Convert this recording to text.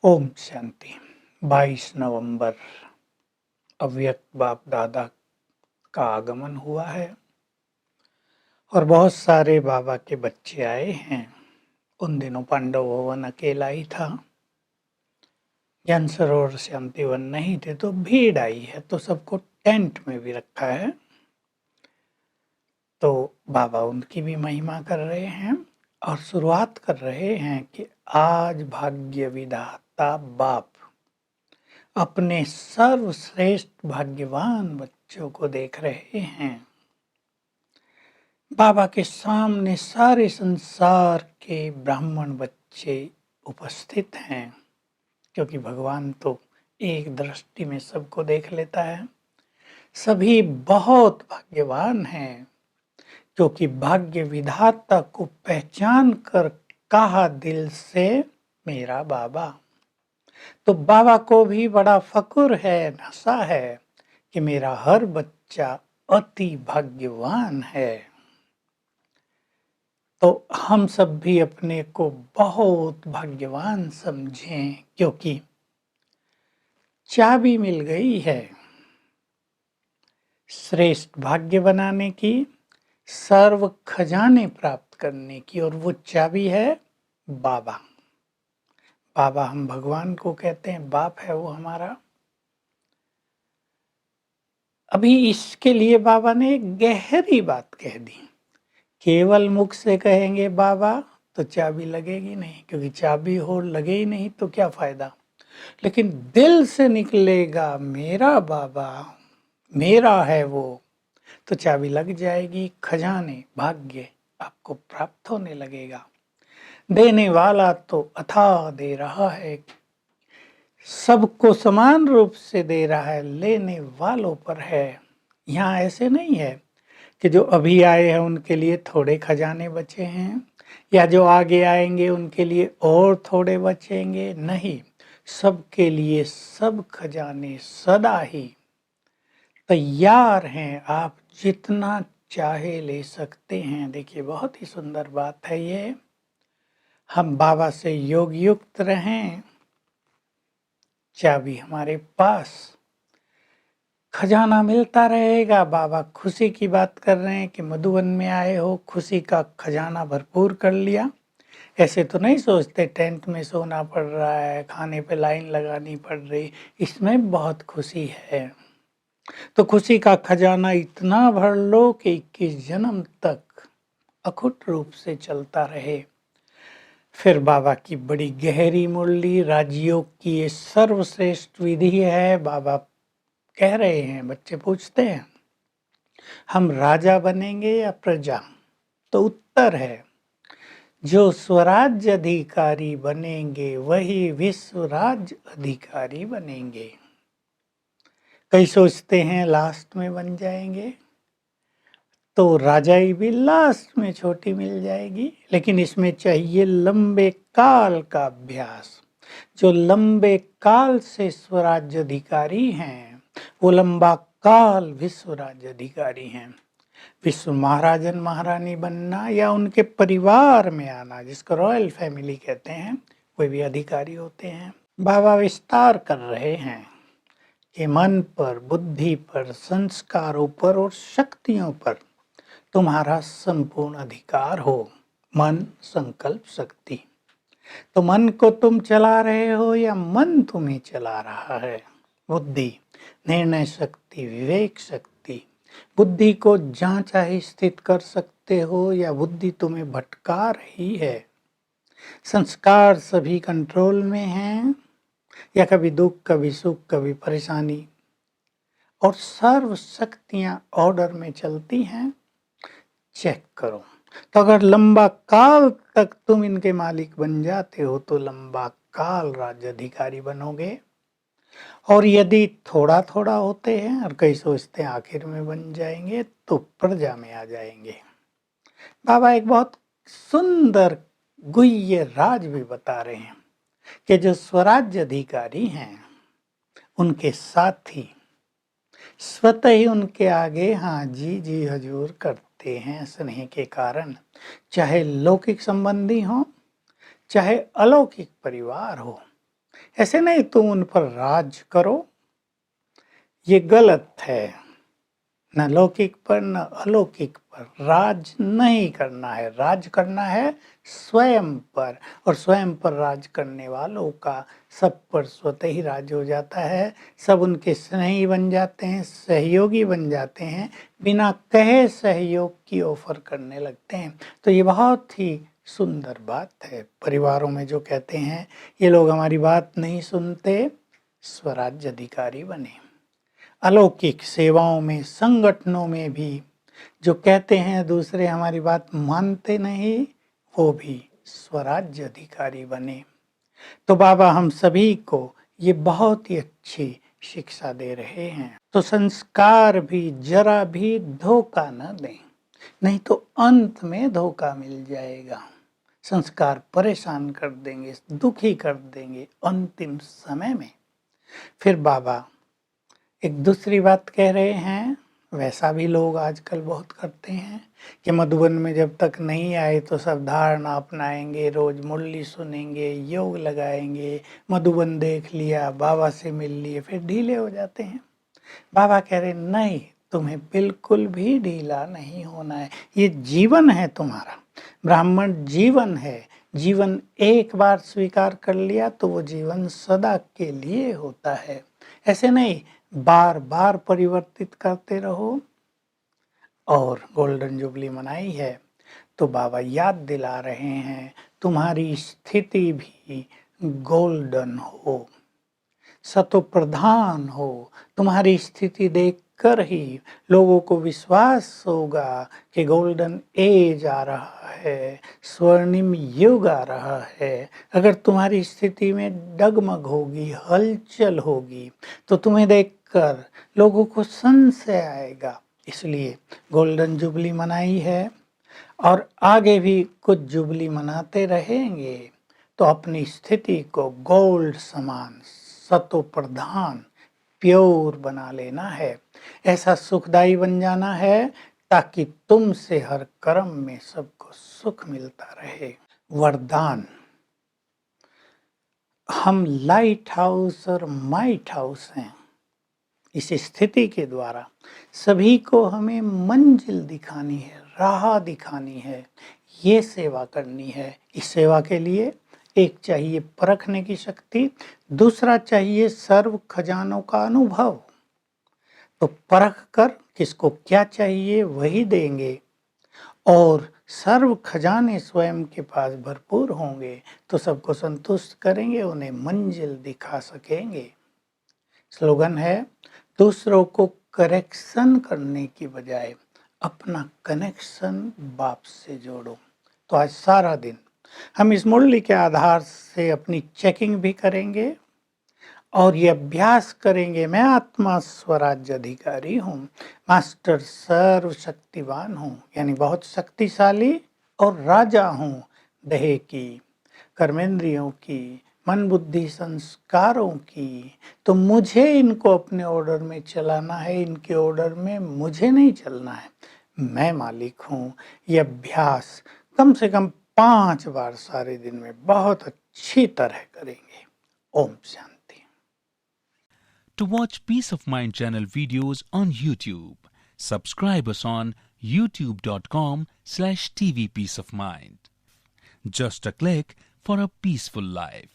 ओम शांति। 22 नवंबर अव्यक्त बाप दादा का आगमन हुआ है और बहुत सारे बाबा के बच्चे आए हैं। उन दिनों पांडव भवन अकेला ही था, ज्ञान सरोवर शांतिवन नहीं थे, तो भीड़ आई है, तो सबको टेंट में भी रखा है। तो बाबा उनकी भी महिमा कर रहे हैं और शुरुआत कर रहे हैं कि आज भाग्य विधाता बाप अपने सर्वश्रेष्ठ भाग्यवान बच्चों को देख रहे हैं। बाबा के सामने सारे संसार के ब्राह्मण बच्चे उपस्थित हैं, क्योंकि भगवान तो एक दृष्टि में सबको देख लेता है। सभी बहुत भाग्यवान हैं, क्योंकि भाग्य विधाता को पहचान कर कहा दिल से मेरा बाबा। तो बाबा को भी बड़ा फक्र है, नशा है कि मेरा हर बच्चा अति भाग्यवान है। तो हम सब भी अपने को बहुत भाग्यवान समझें, क्योंकि चाबी मिल गई है श्रेष्ठ भाग्य बनाने की, सर्व खजाने प्राप्त करने की, और वो चाबी है बाबा। बाबा हम भगवान को कहते हैं, बाप है वो हमारा। अभी इसके लिए बाबा ने एक गहरी बात कह दी। केवल मुख से कहेंगे बाबा तो चाबी लगेगी नहीं, क्योंकि चाबी हो लगे ही नहीं तो क्या फायदा। लेकिन दिल से निकलेगा मेरा बाबा, मेरा है वो, तो चाबी लग जाएगी। खजाने भाग्य आपको प्राप्त होने लगेगा। देने वाला तो अथाह दे रहा है, सबको समान रूप से दे रहा है, लेने वालों पर है। यहाँ ऐसे नहीं है कि जो अभी आए हैं उनके लिए थोड़े खजाने बचे हैं, या जो आगे आएंगे उनके लिए और थोड़े बचेंगे। नहीं, सबके लिए सब खजाने सदा ही तैयार हैं। आप जितना चाहे ले सकते हैं। देखिए, बहुत ही सुंदर बात है ये। हम बाबा से योग युक्त रहें, चाबी हमारे पास, खजाना मिलता रहेगा। बाबा खुशी की बात कर रहे हैं कि मधुबन में आए हो, खुशी का खजाना भरपूर कर लिया। ऐसे तो नहीं सोचते टेंट में सोना पड़ रहा है, खाने पे लाइन लगानी पड़ रही, इसमें बहुत खुशी है। तो खुशी का खजाना इतना भर लो कि 21 जन्म तक अखुट रूप से चलता रहे। फिर बाबा की बड़ी गहरी मुरली, राजयोग की ये सर्वश्रेष्ठ विधि है। बाबा कह रहे हैं, बच्चे पूछते हैं हम राजा बनेंगे या प्रजा, तो उत्तर है जो स्वराज्य अधिकारी बनेंगे वही विश्व राज्य अधिकारी बनेंगे। कई सोचते हैं लास्ट में बन जाएंगे, तो राजाई भी लास्ट में छोटी मिल जाएगी। लेकिन इसमें चाहिए लंबे काल का अभ्यास। जो लंबे काल से स्वराज्य अधिकारी हैं, वो लंबा काल विश्व राज्य अधिकारी हैं। विश्व महाराजन महारानी बनना या उनके परिवार में आना, जिसको रॉयल फैमिली कहते हैं, वे भी अधिकारी होते हैं। बाबा विस्तार कर रहे हैं कि मन पर, बुद्धि पर, संस्कारों पर और शक्तियों पर तुम्हारा संपूर्ण अधिकार हो। मन, संकल्प, शक्ति। तो मन को तुम चला रहे हो या मन तुम्हें चला रहा है? बुद्धि, निर्णय शक्ति, विवेक शक्ति। बुद्धि को जहाँ चाहे स्थित कर सकते हो या बुद्धि तुम्हें भटका रही है। संस्कार सभी कंट्रोल में हैं, या कभी दुख, कभी सुख, कभी परेशानी, और सर्व शक्तियाँ ऑर्डर में चलती हैं। चेक करो। तो अगर लंबा काल तक तुम इनके मालिक बन जाते हो तो लंबा काल राज्य अधिकारी बनोगे। और यदि थोड़ा थोड़ा होते हैं और कई सोचते हैं आखिर में बन जाएंगे, तो प्रजा में आ जाएंगे। बाबा एक बहुत सुंदर गुह्य राज भी बता रहे हैं कि जो स्वराज्य अधिकारी हैं उनके साथी स्वतः ही उनके आगे हाँ जी जी हजूर करते हैं, स्नेह के कारण। चाहे लौकिक संबंधी हो, चाहे अलौकिक परिवार हो, ऐसे नहीं तुम उन पर राज करो, ये गलत है। न लौकिक पर न अलौकिक पर राज नहीं करना है, राज करना है स्वयं पर, और स्वयं पर राज करने वालों का सब पर स्वतः ही राज हो जाता है। सब उनके स्नेही बन जाते हैं, सहयोगी बन जाते हैं, बिना कहे सहयोग की ऑफर करने लगते हैं। तो ये बहुत ही सुंदर बात है। परिवारों में जो कहते हैं ये लोग हमारी बात नहीं सुनते, स्वराज्य अधिकारी बने। अलौकिक सेवाओं में, संगठनों में भी जो कहते हैं दूसरे हमारी बात मानते नहीं, वो भी स्वराज्य अधिकारी बने। तो बाबा हम सभी को ये बहुत ही अच्छी शिक्षा दे रहे हैं। तो संस्कार भी जरा भी धोखा न दें, नहीं तो अंत में धोखा मिल जाएगा। संस्कार परेशान कर देंगे, दुखी कर देंगे अंतिम समय में। फिर बाबा एक दूसरी बात कह रहे हैं, वैसा भी लोग आजकल बहुत करते हैं कि मधुबन में जब तक नहीं आए तो सब धारणा अपनाएंगे, रोज मुरली सुनेंगे, योग लगाएंगे, मधुबन देख लिया, बाबा से मिल लिए, फिर ढीले हो जाते हैं। बाबा कह रहे नहीं, तुम्हें बिल्कुल भी ढीला नहीं होना है। ये जीवन है तुम्हारा, ब्राह्मण जीवन है। जीवन एक बार स्वीकार कर लिया तो वो जीवन सदा के लिए होता है। ऐसे नहीं, बार बार परिवर्तित करते रहो। और गोल्डन जुबली मनाई है तो बाबा याद दिला रहे हैं, तुम्हारी स्थिति भी गोल्डन हो, सतो प्रधान हो। तुम्हारी स्थिति देखकर ही लोगों को विश्वास होगा कि गोल्डन एज आ रहा है, स्वर्णिम युग आ रहा है। अगर तुम्हारी स्थिति में डगमग होगी, हलचल होगी, तो तुम्हें देखकर लोगों को संशय आएगा। इसलिए गोल्डन जुबली मनाई है और आगे भी कुछ जुबली मनाते रहेंगे। तो अपनी स्थिति को गोल्ड समान, सतो प्रधान, प्योर बना लेना है। ऐसा सुखदाई बन जाना है ताकि तुमसे हर कर्म में सबको सुख मिलता रहे। वरदान, हम लाइट हाउस और माइट हाउस हैं। इस स्थिति के द्वारा सभी को हमें मंजिल दिखानी है, राह दिखानी है, ये सेवा करनी है। इस सेवा के लिए एक चाहिए परखने की शक्ति, दूसरा चाहिए सर्व खजानों का अनुभव। तो परख कर किसको क्या चाहिए वही देंगे, और सर्व खजाने स्वयं के पास भरपूर होंगे तो सबको संतुष्ट करेंगे, उन्हें मंजिल दिखा सकेंगे। स्लोगन है, दूसरों को करेक्शन करने की बजाय अपना कनेक्शन बाप से जोड़ो। तो आज सारा दिन हम इस मुरली के आधार से अपनी चेकिंग भी करेंगे और ये अभ्यास करेंगे, मैं आत्मा स्वराज्य अधिकारी हूँ, मास्टर सर्वशक्तिवान हूँ, यानी बहुत शक्तिशाली और राजा हूँ देह की, कर्मेंद्रियों की, मन बुद्धि संस्कारों की। तो मुझे इनको अपने ऑर्डर में चलाना है, इनके ऑर्डर में मुझे नहीं चलना है, मैं मालिक हूँ। ये अभ्यास कम से कम 5 बार सारे दिन में बहुत अच्छी तरह करेंगे। Om Shanti. To watch Peace of Mind channel videos on YouTube, subscribe us on youtube.com/tvpeaceofmind. Just a click for a peaceful life.